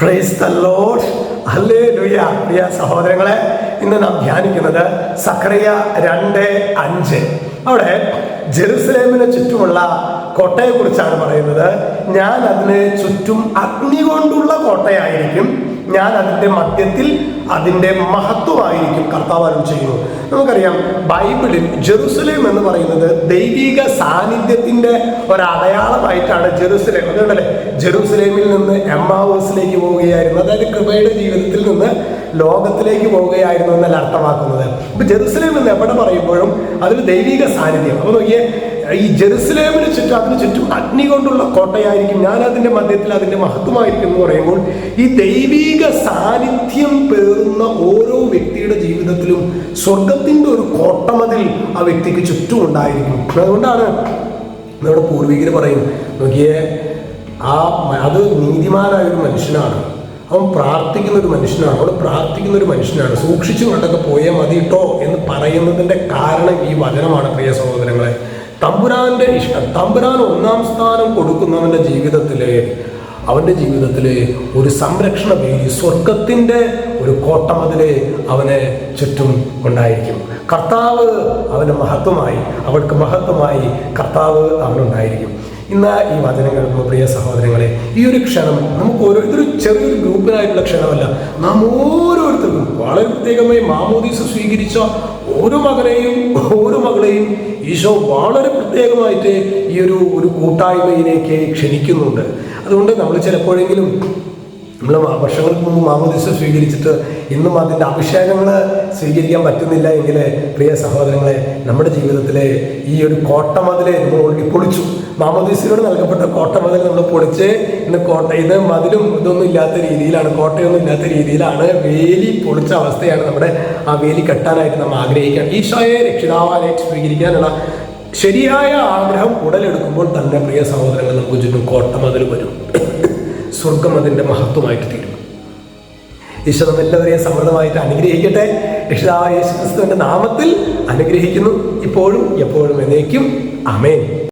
Praise the Lord. Hallelujah. പ്രിയ സഹോദരങ്ങളെ, ഇന്ന് നാം ധ്യാനിക്കുന്നത് സഖറിയ 2:5. അവിടെ ജെറുസലേമിന് ചുറ്റുമുള്ള കോട്ടയെ കുറിച്ചാണ് പറയുന്നത്. ഞാൻ അതിന് ചുറ്റും അഗ്നി കൊണ്ടുള്ള കോട്ടയായിരിക്കും, ഞാൻ അതിൻ്റെ മധ്യത്തിൽ അതിൻ്റെ മഹത്വമായിരിക്കും, കർത്താവ് അരുളി ചെയ്യുന്നു. നമുക്കറിയാം, ബൈബിളിൽ ജെറുസലേം എന്ന് പറയുന്നത് ദൈവിക സാന്നിധ്യത്തിൻ്റെ ഒരടയാളമായിട്ടാണ് ജെറുസലേം. അതുകൊണ്ടല്ലേ ജെറുസലേമിൽ നിന്ന് എമ്മാവൂസിലേക്ക് പോവുകയായിരുന്നു, അതായത് കൃപയുടെ ജീവിതത്തിൽ നിന്ന് ലോകത്തിലേക്ക് പോവുകയായിരുന്നു എന്നല്ല അർത്ഥമാക്കുന്നത്. അപ്പൊ ജെറുസലേം എന്ന് എവിടെ പറയുമ്പോഴും അതിൽ ദൈവിക സാന്നിധ്യം. അപ്പൊ നോക്കിയേ, ഈ ജെറുസലേമിന് ചുറ്റും അതിന് ചുറ്റും അഗ്നി കൊണ്ടുള്ള കോട്ടയായിരിക്കും, ഞാൻ അതിൻ്റെ മധ്യത്തിൽ അതിൻ്റെ മഹത്വമായിരിക്കും എന്ന് പറയുമ്പോൾ ഈ ദൈവിക സാന്നിധ്യം പേറുന്ന ഓരോ വ്യക്തിയുടെ ജീവിതത്തിലും സ്വർഗത്തിൻ്റെ ഒരു കോട്ടമതിൽ ആ വ്യക്തിക്ക് ചുറ്റും ഉണ്ടായിരിക്കും. അതുകൊണ്ടാണ് നമ്മുടെ പൂർവികർ പറയും, നോക്കിയേ, അത് നീതിമാനായ ഒരു മനുഷ്യനാണ്, അവൻ പ്രാർത്ഥിക്കുന്ന ഒരു മനുഷ്യനാണ്, അവൾ പ്രാർത്ഥിക്കുന്ന ഒരു മനുഷ്യനാണ്, സൂക്ഷിച്ചു കണ്ടൊക്കെ പോയാൽ മതി കേട്ടോ എന്ന് പറയുന്നതിൻ്റെ കാരണം ഈ വചനമാണ്. പ്രിയ സഹോദരങ്ങളെ, തമ്പുരാന്റെ ഇഷ്ടം, തമ്പുരാൻ ഒന്നാം സ്ഥാനം കൊടുക്കുന്നവൻ്റെ അവൻ്റെ ജീവിതത്തിലെ ഒരു സംരക്ഷണ വേലി, സ്വർഗത്തിൻ്റെ ഒരു കോട്ടമതിലെ അവനെ ചുറ്റും ഉണ്ടായിരിക്കും. കർത്താവ് അവൻ്റെ മഹത്വമായി, അവൾക്ക് മഹത്വമായി കർത്താവ് അവനുണ്ടായിരിക്കും. ഇന്ന് ഈ വചനം കേൾക്കുമ്പോൾ പ്രിയ സഹോദരങ്ങളെ, ഈ ഒരു ക്ഷണം നമുക്ക് ഇതൊരു ചെറിയൊരു ഗ്രൂപ്പിനായിട്ടുള്ള ക്ഷണമല്ല, നാം ഓരോരുത്തർക്കും വളരെ പ്രത്യേകമായി മാമോദീസ സ്വീകരിച്ച ഓരോ മകളെയും ഈശോ വളരെ പ്രത്യേകമായിട്ട് ഈ ഒരു കൂട്ടായ്മയിലേക്ക് ക്ഷണിക്കുന്നുണ്ട്. അതുകൊണ്ട് നമ്മൾ ചിലപ്പോഴെങ്കിലും നമ്മൾ വർഷങ്ങൾക്ക് മുമ്പ് മാമോദീസ സ്വീകരിച്ചിട്ട് ഇന്നും അതിൻ്റെ അഭിഷേകങ്ങൾ സ്വീകരിക്കാൻ പറ്റുന്നില്ല എങ്കിൽ പ്രിയ സഹോദരങ്ങളെ, നമ്മുടെ ജീവിതത്തിലെ ഈ ഒരു കോട്ടമതിലെ നമ്മൾ പൊളിച്ചു. മാമോദീസയോട് നൽകപ്പെട്ട കോട്ടമതിൽ നമ്മൾ പൊളിച്ച് ഇത് മതിലും ഇതൊന്നും ഇല്ലാത്ത രീതിയിലാണ്, കോട്ടയൊന്നും ഇല്ലാത്ത രീതിയിലാണ്, വേലി പൊളിച്ച അവസ്ഥയാണ്. നമ്മുടെ ആ വേലി കെട്ടാനായിട്ട് നമ്മൾ ആഗ്രഹിക്കുകയാണ്. ഈശോയെ രക്ഷിതാവാനായിട്ട് സ്വീകരിക്കാനുള്ള ശരിയായ ആഗ്രഹം ഉടലെടുക്കുമ്പോൾ തന്നെ പ്രിയ സഹോദരങ്ങൾ, നമുക്ക് ചുറ്റും കോട്ടമതിൽ വരും, സ്വർഗം അതിൻ്റെ മഹത്വമായിട്ട് തീരും. ഈശോ നമ്മെല്ലാവരെയും സമൃദ്ധമായിട്ട് അനുഗ്രഹിക്കട്ടെ. രക്ഷിതാവായ യേശു ക്രിസ്തുവിൻ്റെ നാമത്തിൽ അനുഗ്രഹിക്കുന്നു, ഇപ്പോഴും എപ്പോഴും എന്നേക്കും. ആമേൻ.